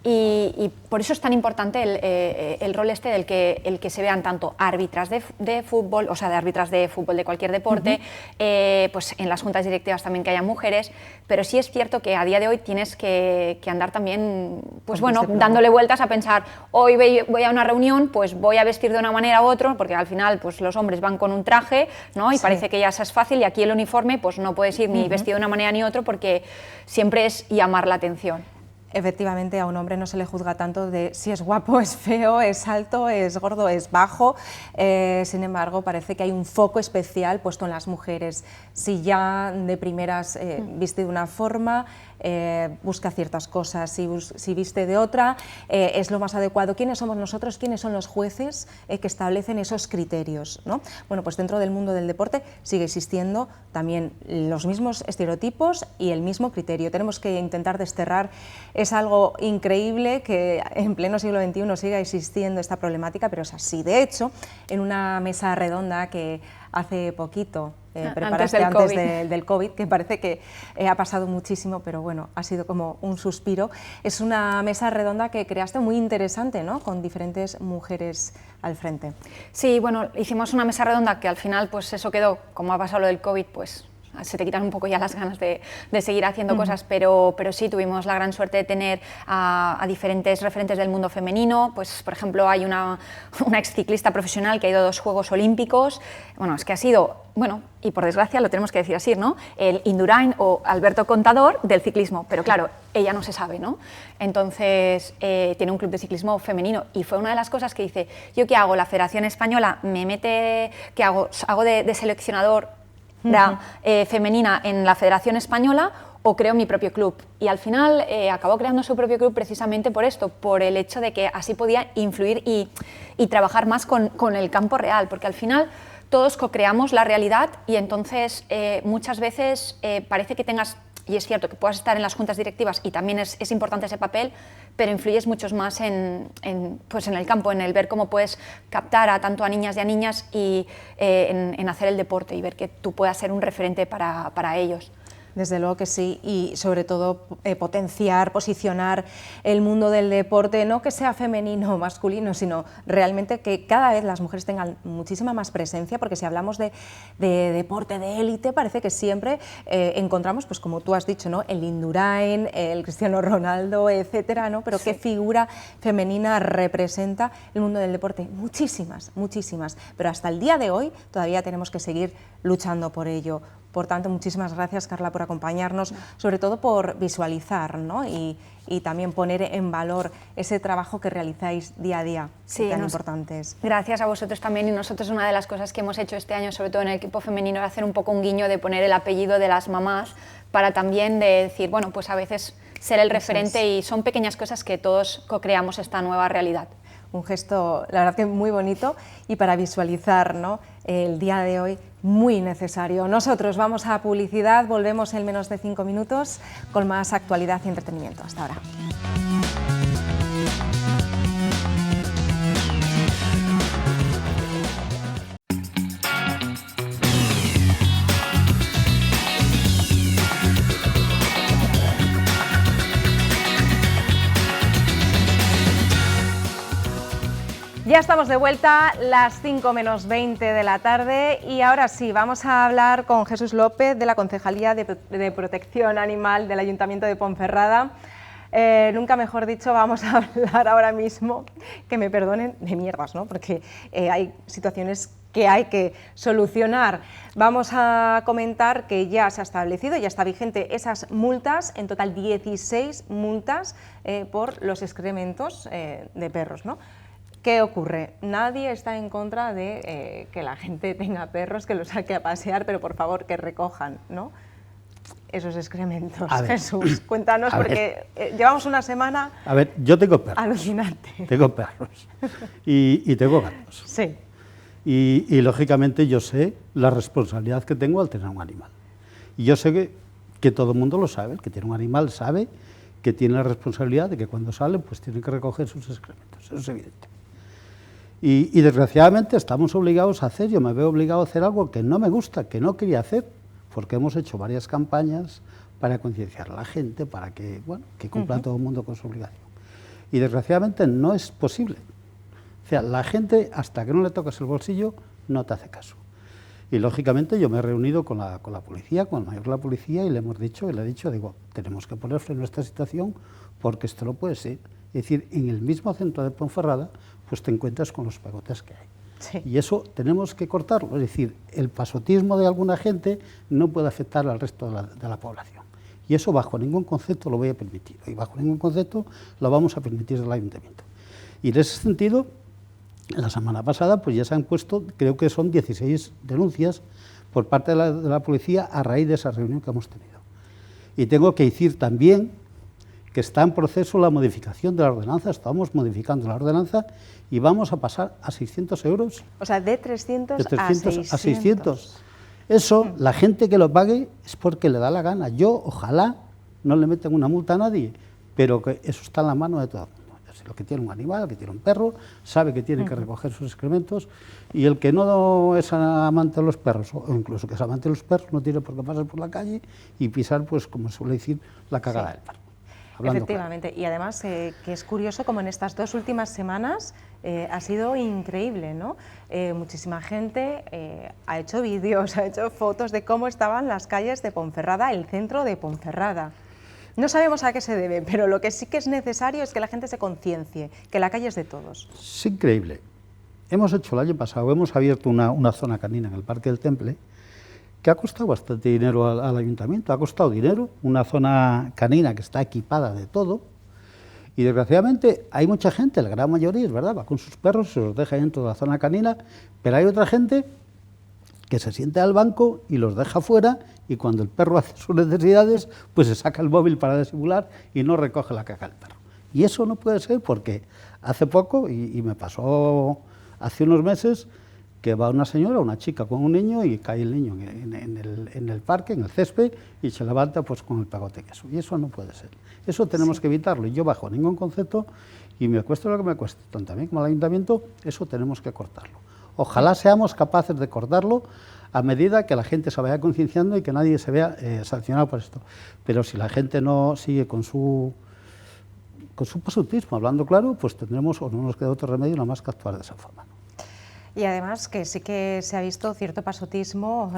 Y por eso es tan importante el rol del que se vean tanto árbitras de fútbol, o sea, de árbitras de fútbol de cualquier deporte, pues en las juntas directivas también que haya mujeres, pero sí es cierto que a día de hoy tienes que andar también, pues bueno, dándole vueltas a pensar, hoy voy a una reunión, pues voy a vestir de una manera u otra, porque al final pues los hombres van con un traje, ¿no?, y parece que ya es fácil, y aquí el uniforme pues no puedes ir ni vestido de una manera ni otra, porque siempre es llamar la atención. Efectivamente, a un hombre no se le juzga tanto de si es guapo, es feo, es alto, es gordo, es bajo. Sin embargo, parece que hay un foco especial puesto en las mujeres. Si ya de primeras viste de una forma, busca ciertas cosas, si viste de otra, es lo más adecuado. ¿Quiénes somos nosotros? ¿Quiénes son los jueces que establecen esos criterios, ¿no? Bueno, pues dentro del mundo del deporte sigue existiendo también los mismos estereotipos y el mismo criterio. Tenemos que intentar desterrar. Es algo increíble que en pleno siglo XXI siga existiendo esta problemática, pero es así. De hecho, en una mesa redonda que hace poquito preparaste antes del COVID, que parece que ha pasado muchísimo, pero bueno, ha sido como un suspiro. Es una mesa redonda que creaste muy interesante, ¿no?, con diferentes mujeres al frente. Sí, bueno, hicimos una mesa redonda que al final, pues eso quedó, como ha pasado lo del COVID, pues se te quitan un poco ya las ganas de seguir haciendo cosas, pero sí tuvimos la gran suerte de tener a diferentes referentes del mundo femenino. Pues, por ejemplo, hay una exciclista profesional que ha ido a 2 Juegos Olímpicos. Bueno, es que ha sido, bueno, y por desgracia lo tenemos que decir así, ¿no?, el Indurain o Alberto Contador del ciclismo, pero claro, ella no se sabe, ¿no? Entonces, tiene un club de ciclismo femenino, y fue una de las cosas que dice, ¿yo qué hago? La Federación Española me mete, ¿qué hago? ¿Hago de seleccionador femenina en la Federación Española, o creo mi propio club. Y al final acabó creando su propio club precisamente por esto, por el hecho de que así podía influir y trabajar más con el campo real, porque al final todos co-creamos la realidad y entonces muchas veces parece que tengas, y es cierto que puedas estar en las juntas directivas y también es importante ese papel, pero influyes mucho más pues en el campo, en el ver cómo puedes captar a tanto a niñas y a niñas y en hacer el deporte y ver que tú puedas ser un referente para ellos. Desde luego que sí, y sobre todo potenciar, posicionar el mundo del deporte, no que sea femenino o masculino, sino realmente que cada vez las mujeres tengan muchísima más presencia, porque si hablamos de deporte de élite, parece que siempre encontramos, pues como tú has dicho, ¿no? El Indurain, el Cristiano Ronaldo, etcétera, ¿no? Pero sí, ¿qué figura femenina representa el mundo del deporte? Muchísimas, muchísimas, pero hasta el día de hoy todavía tenemos que seguir luchando por ello. Por tanto, muchísimas gracias, Carla, por acompañarnos, sobre todo por visualizar, ¿no? y también poner en valor ese trabajo que realizáis día a día, sí, tan importantes. Gracias a vosotros también, y nosotros una de las cosas que hemos hecho este año, sobre todo en el equipo femenino, es hacer un poco un guiño de poner el apellido de las mamás para también de decir, bueno, pues a veces ser el referente, y son pequeñas cosas que todos co-creamos esta nueva realidad. Un gesto, la verdad que muy bonito, y para visualizar, ¿no?, el día de hoy muy necesario. Nosotros vamos a publicidad, volvemos en menos de 5 minutos con más actualidad y entretenimiento. Hasta ahora. Ya estamos de vuelta, las 5 menos 20 de la tarde, y ahora sí, vamos a hablar con Jesús López de la Concejalía de Protección Animal del Ayuntamiento de Ponferrada. Nunca mejor dicho, vamos a hablar ahora mismo, que me perdonen, de mierdas, ¿no? Porque hay situaciones que hay que solucionar. Vamos a comentar que ya se ha establecido, ya está vigente esas multas, en total 16 multas por los excrementos de perros, ¿no? ¿Qué ocurre? Nadie está en contra de que la gente tenga perros, que los saque a pasear, pero por favor que recojan, ¿no?, esos excrementos. Jesús, cuéntanos, porque llevamos una semana... A ver, yo tengo perros. Alucinante. Tengo perros y tengo gatos. Sí. Y lógicamente yo sé la responsabilidad que tengo al tener un animal. Y yo sé que todo el mundo lo sabe, el que tiene un animal sabe que tiene la responsabilidad de que cuando sale pues tiene que recoger sus excrementos, eso es evidente. Y desgraciadamente estamos obligados a hacer, yo me veo obligado a hacer algo que no me gusta, que no quería hacer, porque hemos hecho varias campañas para concienciar a la gente, para que, bueno, que cumpla todo el mundo con su obligación. Y desgraciadamente no es posible. O sea, la gente, hasta que no le tocas el bolsillo, no te hace caso. Y lógicamente yo me he reunido con la policía, con el mayor de la policía, y le hemos dicho, y le he dicho, digo, tenemos que poner freno a esta situación, porque esto no puede ser. Es decir, en el mismo centro de Ponferrada, pues te encuentras con los pegotes que hay. Sí. Y eso tenemos que cortarlo, es decir, el pasotismo de alguna gente no puede afectar al resto de la población. Y eso bajo ningún concepto lo voy a permitir, y bajo ningún concepto lo vamos a permitir del Ayuntamiento. Y en ese sentido, la semana pasada pues ya se han puesto, creo que son 16 denuncias por parte de la policía a raíz de esa reunión que hemos tenido. Y tengo que decir también que está en proceso la modificación de la ordenanza, estamos modificando la ordenanza y vamos a pasar a 600 euros. O sea, de 300 a 600. Eso, la gente que lo pague es porque le da la gana. Yo, ojalá, no le metan una multa a nadie, pero que eso está en la mano de todo el mundo. El que tiene un animal, el que tiene un perro, sabe que tiene que recoger sus excrementos, y el que no es amante de los perros, o incluso que es amante de los perros, no tiene por qué pasar por la calle y pisar, pues como suele decir, la cagada del perro. Efectivamente, y además que es curioso como en estas 2 últimas semanas ha sido increíble, ¿no? Muchísima gente ha hecho vídeos, ha hecho fotos de cómo estaban las calles de Ponferrada, el centro de Ponferrada. No sabemos a qué se debe, pero lo que sí que es necesario es que la gente se conciencie, que la calle es de todos. Es increíble. Hemos hecho el año pasado, hemos abierto una zona canina en el Parque del Temple, que ha costado bastante dinero al Ayuntamiento, ha costado dinero, una zona canina que está equipada de todo, y desgraciadamente hay mucha gente, la gran mayoría, es verdad, va con sus perros, se los deja dentro de la zona canina, pero hay otra gente que se siente al banco y los deja fuera y cuando el perro hace sus necesidades, pues se saca el móvil para disimular y no recoge la caca del perro. Y eso no puede ser porque hace poco, y me pasó hace unos meses, que va una señora, una chica con un niño y cae el niño en el parque, en el césped, y se levanta pues con el pegote de queso. Y eso no puede ser. Eso tenemos que evitarlo. Y yo bajo ningún concepto, y me cueste lo que me cueste, tanto a mí como al ayuntamiento, eso tenemos que cortarlo. Ojalá seamos capaces de cortarlo a medida que la gente se vaya concienciando y que nadie se vea sancionado por esto. Pero si la gente no sigue con su pasotismo, hablando claro, pues tendremos, o no nos queda otro remedio, nada más que actuar de esa forma, ¿no? Y además que sí que se ha visto cierto pasotismo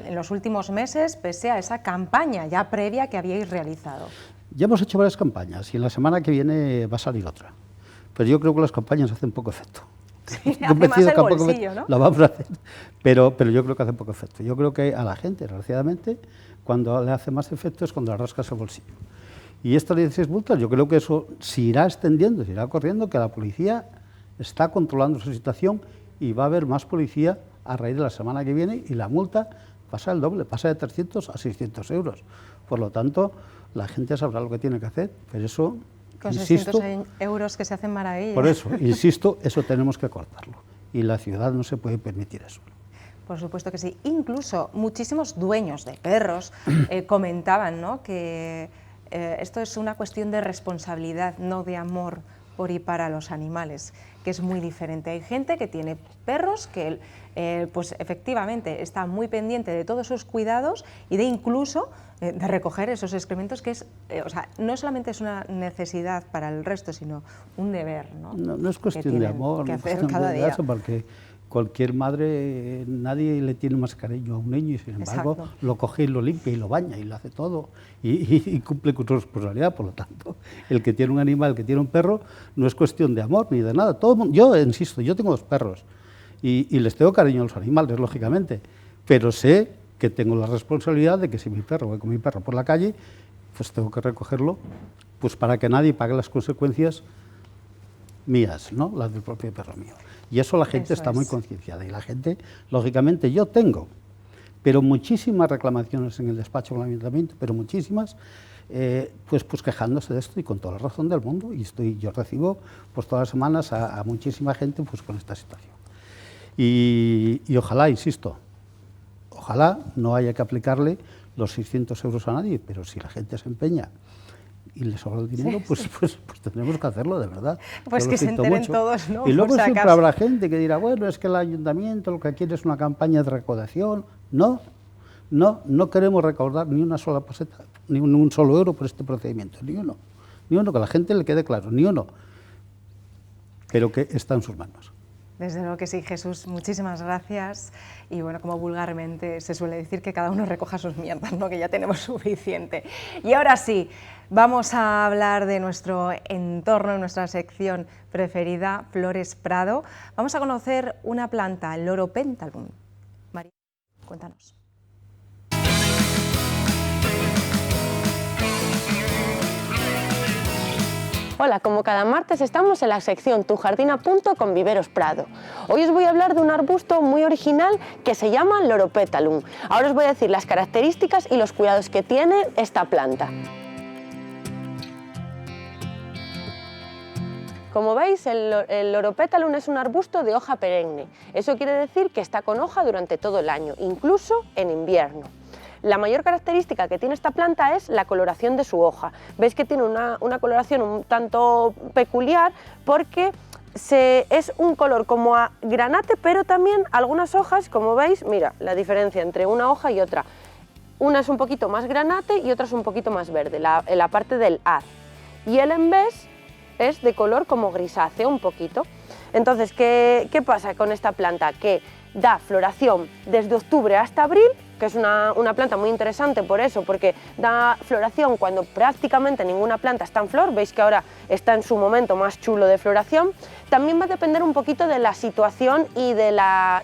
en los últimos meses, pese a esa campaña ya previa que habíais realizado. Ya hemos hecho varias campañas y la semana que viene va a salir otra. Pero yo creo que las campañas hacen poco efecto. Sí, hace más el bolsillo, ¿no? La vamos a hacer, pero yo creo que hace poco efecto. Yo creo que a la gente, desgraciadamente, cuando le hace más efecto es cuando le rascas el bolsillo. Y estas 16 multas, yo creo que eso se irá extendiendo, se irá corriendo, que la policía está controlando esa situación y va a haber más policía a raíz de la semana que viene y la multa pasa el doble, pasa de 300 a 600 euros. Por lo tanto, la gente sabrá lo que tiene que hacer, pero eso, con insisto, 600 euros que se hacen maravillas. por eso, insisto, eso tenemos que cortarlo y la ciudad no se puede permitir eso. Por supuesto que sí. Incluso muchísimos dueños de perros comentaban, ¿no?, que esto es una cuestión de responsabilidad, no de amor por y para los animales, que es muy diferente. Hay gente que tiene perros que pues efectivamente está muy pendiente de todos sus cuidados y de incluso de recoger esos excrementos, que es, o sea, no solamente es una necesidad para el resto, sino un deber, ¿no? No es cuestión de amor, que no es hacer cuestión cada de día. eso, porque cualquier madre, nadie le tiene más cariño a un niño y sin embargo Exacto. lo coge y lo limpia y lo baña y lo hace todo y cumple con su responsabilidad. Por lo tanto, el que tiene un animal, el que tiene un perro, no es cuestión de amor ni de nada. Yo insisto, yo tengo 2 perros y les tengo cariño a los animales, lógicamente, pero sé que tengo la responsabilidad de que si mi perro, voy con mi perro por la calle, pues tengo que recogerlo pues para que nadie pague las consecuencias mías, ¿no?, las del propio perro mío. Y eso la gente está muy concienciada y la gente, lógicamente, yo tengo, pero muchísimas reclamaciones en el despacho del ayuntamiento, pero muchísimas, pues quejándose de esto y con toda la razón del mundo. Y yo recibo pues todas las semanas a muchísima gente pues con esta situación. Y ojalá, insisto, ojalá no haya que aplicarle los 600 euros a nadie, pero si la gente se empeña y le sobra el dinero, pues tendremos que hacerlo, de verdad. Pues que se enteren todos, ¿no? Y luego Por si siempre acaso. habrá gente que dirá, bueno, es que el ayuntamiento lo que quiere es una campaña de recaudación. No queremos recaudar ni una sola peseta, ni un solo euro por este procedimiento, ni uno, que a la gente le quede claro, ni uno, pero que está en sus manos. Desde luego que sí, Jesús, muchísimas gracias. Y bueno, como vulgarmente se suele decir, que cada uno recoja sus mierdas, ¿no?, que ya tenemos suficiente. Y ahora sí, vamos a hablar de nuestro entorno, nuestra sección preferida, Flores Prado. Vamos a conocer una planta, el Loropetalum. María, cuéntanos. Hola, como cada martes estamos en la sección Tu Jardín a Punto con Viveros Prado. Hoy os voy a hablar de un arbusto muy original que se llama Loropetalum. Ahora os voy a decir las características y los cuidados que tiene esta planta. Como veis, el Loropetalum es un arbusto de hoja perenne. Eso quiere decir que está con hoja durante todo el año, incluso en invierno. La mayor característica que tiene esta planta es la coloración de su hoja. Veis que tiene una coloración un tanto peculiar porque es un color como a granate, pero también algunas hojas, como veis, mira la diferencia entre una hoja y otra. Una es un poquito más granate y otra es un poquito más verde, en la parte del haz. Y el envés es de color como grisáceo un poquito. Entonces, ¿qué pasa con esta planta? Que da floración desde octubre hasta abril, que es una planta muy interesante por eso, porque da floración cuando prácticamente ninguna planta está en flor. Veis que ahora está en su momento más chulo de floración. También va a depender un poquito de la situación y de la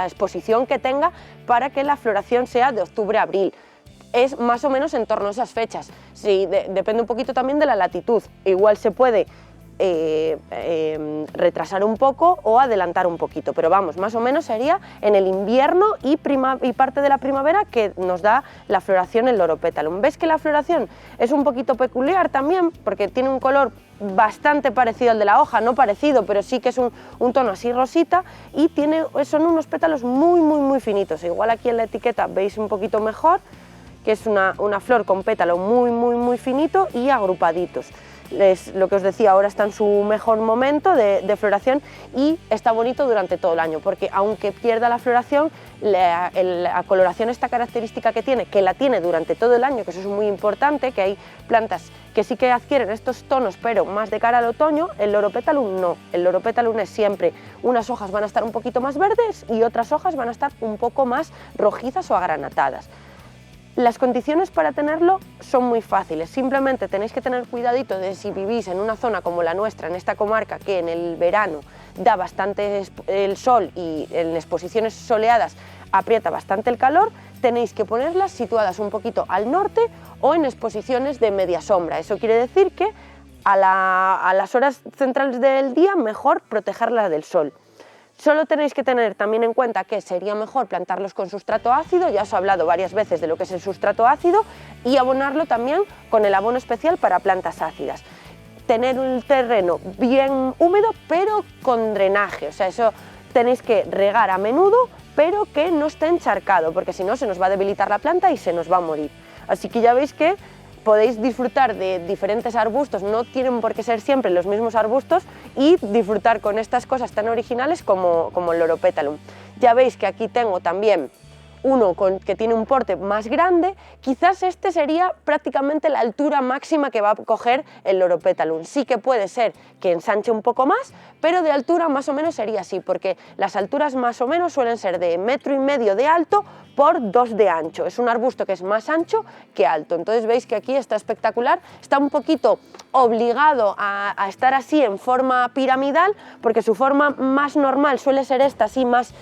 exposición que tenga para que la floración sea de octubre a abril. Es más o menos en torno a esas fechas. Sí, depende un poquito también de la latitud. Igual se puede retrasar un poco o adelantar un poquito, pero vamos, más o menos sería en el invierno y parte de la primavera que nos da la floración el Loropetalum. ¿Ves que la floración es un poquito peculiar también? Porque tiene un color bastante parecido al de la hoja, no parecido, pero sí que es un tono así rosita y son unos pétalos muy finitos. Igual aquí en la etiqueta veis un poquito mejor, que es una flor con pétalo muy finito y agrupaditos. Es lo que os decía, ahora está en su mejor momento de floración y está bonito durante todo el año, porque aunque pierda la floración, la coloración, esta característica que la tiene durante todo el año, que eso es muy importante, que hay plantas que sí que adquieren estos tonos, pero más de cara al otoño. El Loropetalum no, el Loropetalum es siempre, unas hojas van a estar un poquito más verdes y otras hojas van a estar un poco más rojizas o agranatadas. Las condiciones para tenerlo son muy fáciles, simplemente tenéis que tener cuidadito de si vivís en una zona como la nuestra, en esta comarca, que en el verano da bastante el sol y en exposiciones soleadas aprieta bastante el calor, tenéis que ponerlas situadas un poquito al norte o en exposiciones de media sombra. Eso quiere decir que a las horas centrales del día mejor protegerlas del sol. Solo tenéis que tener también en cuenta que sería mejor plantarlos con sustrato ácido, ya os he hablado varias veces de lo que es el sustrato ácido, y abonarlo también con el abono especial para plantas ácidas. Tener un terreno bien húmedo pero con drenaje, o sea, eso tenéis que regar a menudo pero que no esté encharcado, porque si no se nos va a debilitar la planta y se nos va a morir. Así que ya veis que podéis disfrutar de diferentes arbustos, no tienen por qué ser siempre los mismos arbustos, y disfrutar con estas cosas tan originales como el Loropetalum. Ya veis que aquí tengo también uno que tiene un porte más grande, quizás este sería prácticamente la altura máxima que va a coger el Loropetalum. Sí que puede ser que ensanche un poco más, pero de altura más o menos sería así, porque las alturas más o menos suelen ser de 1,5 metros de alto por 2 de ancho. Es un arbusto que es más ancho que alto. Entonces veis que aquí está espectacular, está un poquito obligado a estar así en forma piramidal, porque su forma más normal suele ser esta, así más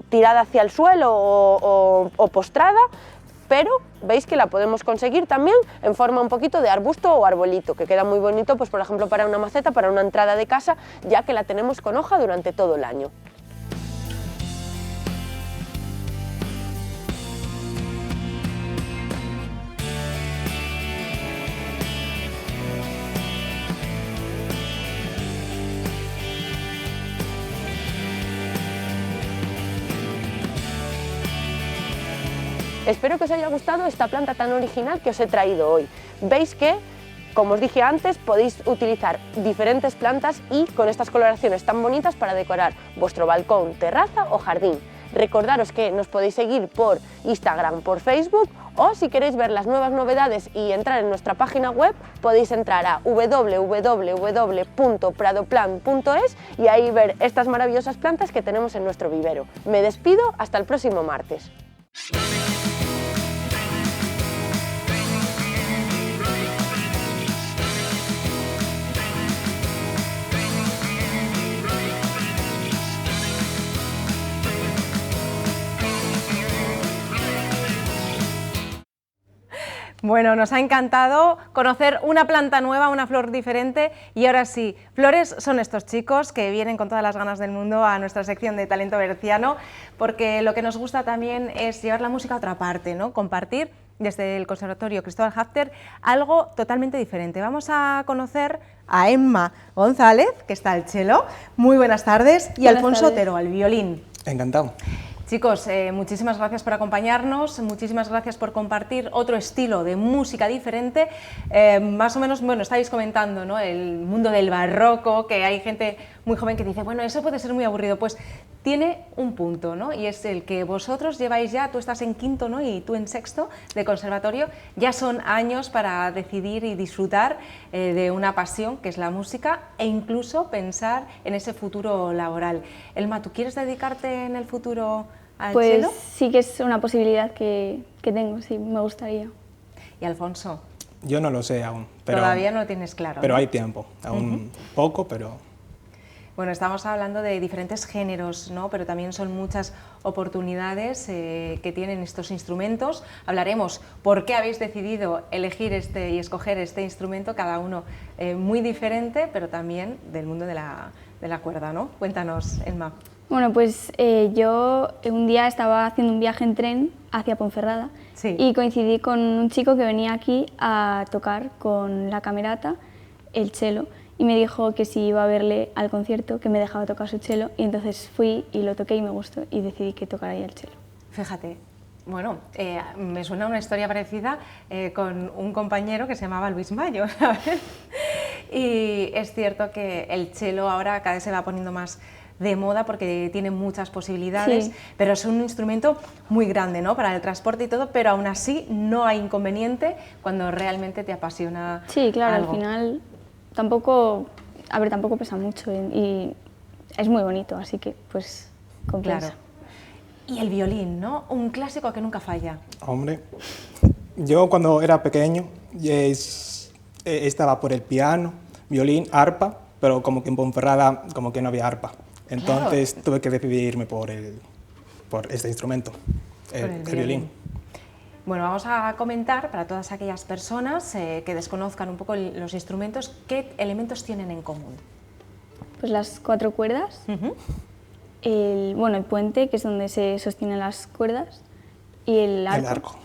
tirada hacia el suelo o postrada, pero veis que la podemos conseguir también en forma un poquito de arbusto o arbolito, que queda muy bonito, pues por ejemplo para una maceta, para una entrada de casa, ya que la tenemos con hoja durante todo el año. Espero que os haya gustado esta planta tan original que os he traído hoy. Veis que, como os dije antes, podéis utilizar diferentes plantas y con estas coloraciones tan bonitas para decorar vuestro balcón, terraza o jardín. Recordaros que nos podéis seguir por Instagram, por Facebook, o si queréis ver las nuevas novedades y entrar en nuestra página web, podéis entrar a www.pradoplan.es y ahí ver estas maravillosas plantas que tenemos en nuestro vivero. Me despido, hasta el próximo martes. Bueno, nos ha encantado conocer una planta nueva, una flor diferente, y ahora sí, flores son estos chicos que vienen con todas las ganas del mundo a nuestra sección de Talento Berciano, porque lo que nos gusta también es llevar la música a otra parte, ¿no? Compartir desde el Conservatorio Cristóbal Hafter algo totalmente diferente. Vamos a conocer a Emma González, que está al cello, muy buenas tardes, y Alfonso Otero al violín. Encantado. Chicos, muchísimas gracias por acompañarnos, muchísimas gracias por compartir otro estilo de música diferente. Más o menos, bueno, estáis comentando, ¿no?, el mundo del barroco, que hay gente muy joven que dice, bueno, eso puede ser muy aburrido. Pues tiene un punto, ¿no?, y es el que vosotros lleváis ya, tú estás en quinto, ¿no?, y tú en sexto de conservatorio, ya son años para decidir y disfrutar de una pasión que es la música, e incluso pensar en ese futuro laboral. Elma, ¿tú quieres dedicarte en el futuro al cello? Pues sí que es una posibilidad que tengo, sí, me gustaría. ¿Y Alfonso? Yo no lo sé aún. Pero, todavía no lo tienes claro, pero ¿no? hay tiempo, aún poco, pero... Bueno, estamos hablando de diferentes géneros, ¿no? Pero también son muchas oportunidades que tienen estos instrumentos. Hablaremos por qué habéis decidido elegir y escoger este instrumento, cada uno muy diferente, pero también del mundo de la cuerda, ¿no? Cuéntanos, Elma. Bueno, pues yo un día estaba haciendo un viaje en tren hacia Ponferrada y coincidí con un chico que venía aquí a tocar con la camerata el cello. Y me dijo que si iba a verle al concierto, que me dejaba tocar su cello, y entonces fui y lo toqué y me gustó y decidí que tocaría el cello. Fíjate, bueno, me suena una historia parecida con un compañero que se llamaba Luis Mayo, ¿sabes? Y es cierto que el cello ahora cada vez se va poniendo más de moda porque tiene muchas posibilidades, pero es un instrumento muy grande, ¿no? Para el transporte y todo, pero aún así no hay inconveniente cuando realmente te apasiona Sí, claro, algo. al final tampoco pesa mucho y es muy bonito, así que pues compensa. Claro. Y el violín, ¿no? Un clásico que nunca falla. Hombre, yo cuando era pequeño estaba por el piano, violín, arpa, pero como que en Ponferrada como que no había arpa. Entonces tuve que decidirme por este instrumento, el violín. Bueno, vamos a comentar para todas aquellas personas que desconozcan un poco los instrumentos, ¿qué elementos tienen en común? Pues las 4 cuerdas, el puente, que es donde se sostienen las cuerdas, y el arco. El arco.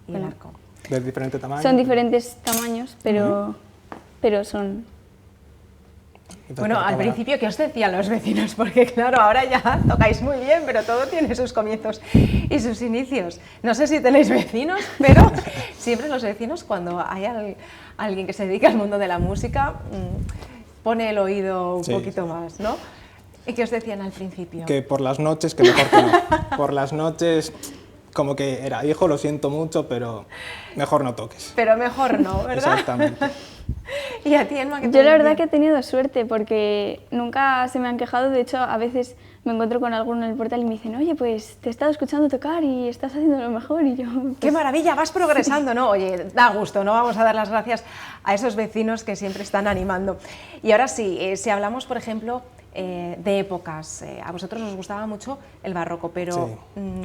El arco. De diferente tamaño. Son diferentes tamaños, pero son... Bueno, al principio, ¿qué os decían los vecinos? Porque claro, ahora ya tocáis muy bien, pero todo tiene sus comienzos y sus inicios. No sé si tenéis vecinos, pero siempre los vecinos, cuando hay alguien que se dedica al mundo de la música, pone el oído un poquito más, ¿no? ¿Y qué os decían al principio? Que por las noches, que mejor que no. Por las noches, como que era, hijo, lo siento mucho, pero mejor no toques. Pero mejor no, ¿verdad? Exactamente. ¿Y a ti, Elma, qué te Yo la verdad decían? que he tenido suerte porque nunca se me han quejado, de hecho a veces me encuentro con alguno en el portal y me dicen, oye, pues te he estado escuchando tocar y estás haciendo lo mejor, y yo... Pues, ¡Qué maravilla! Vas progresando, ¿no? Oye, da gusto, ¿no? Vamos a dar las gracias a esos vecinos que siempre están animando. Y ahora sí, si hablamos, por ejemplo, de épocas, a vosotros os gustaba mucho el barroco, pero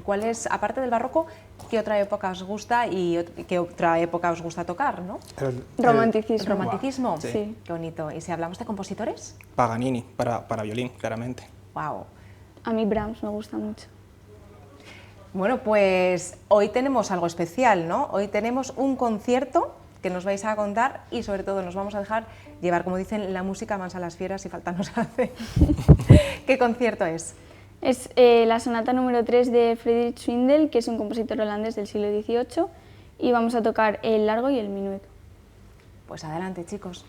¿cuál es, aparte del barroco, qué otra época os gusta y qué otra época os gusta tocar, ¿no? romanticismo. ¿El romanticismo? Sí. Qué bonito. ¿Y si hablamos de compositores? Paganini, para violín, claramente. ¡Wow! A mí Brahms me gusta mucho. Bueno, pues hoy tenemos algo especial, ¿no? Hoy tenemos un concierto que nos vais a contar y sobre todo nos vamos a dejar llevar, como dicen, la música más a las fieras y falta nos hace. ¿Qué concierto es? Es la sonata número 3 de Friedrich Schwindel, que es un compositor holandés del siglo XVIII, y vamos a tocar el largo y el minueto. Pues adelante, chicos.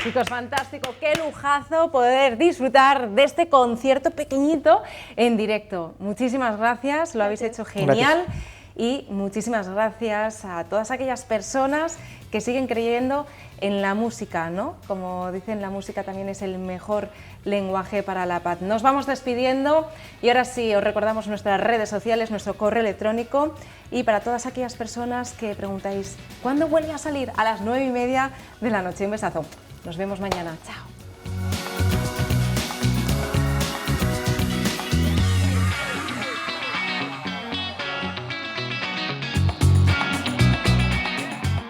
Chicos, fantástico, qué lujazo poder disfrutar de este concierto pequeñito en directo. Muchísimas gracias, lo habéis hecho genial. Gracias. Y muchísimas gracias a todas aquellas personas que siguen creyendo en la música, ¿no? Como dicen, la música también es el mejor lenguaje para la paz. Nos vamos despidiendo y ahora sí, os recordamos nuestras redes sociales, nuestro correo electrónico, y para todas aquellas personas que preguntáis ¿cuándo vuelve a salir? A las 9:30 de la noche. Un besazo. Nos vemos mañana. Chao.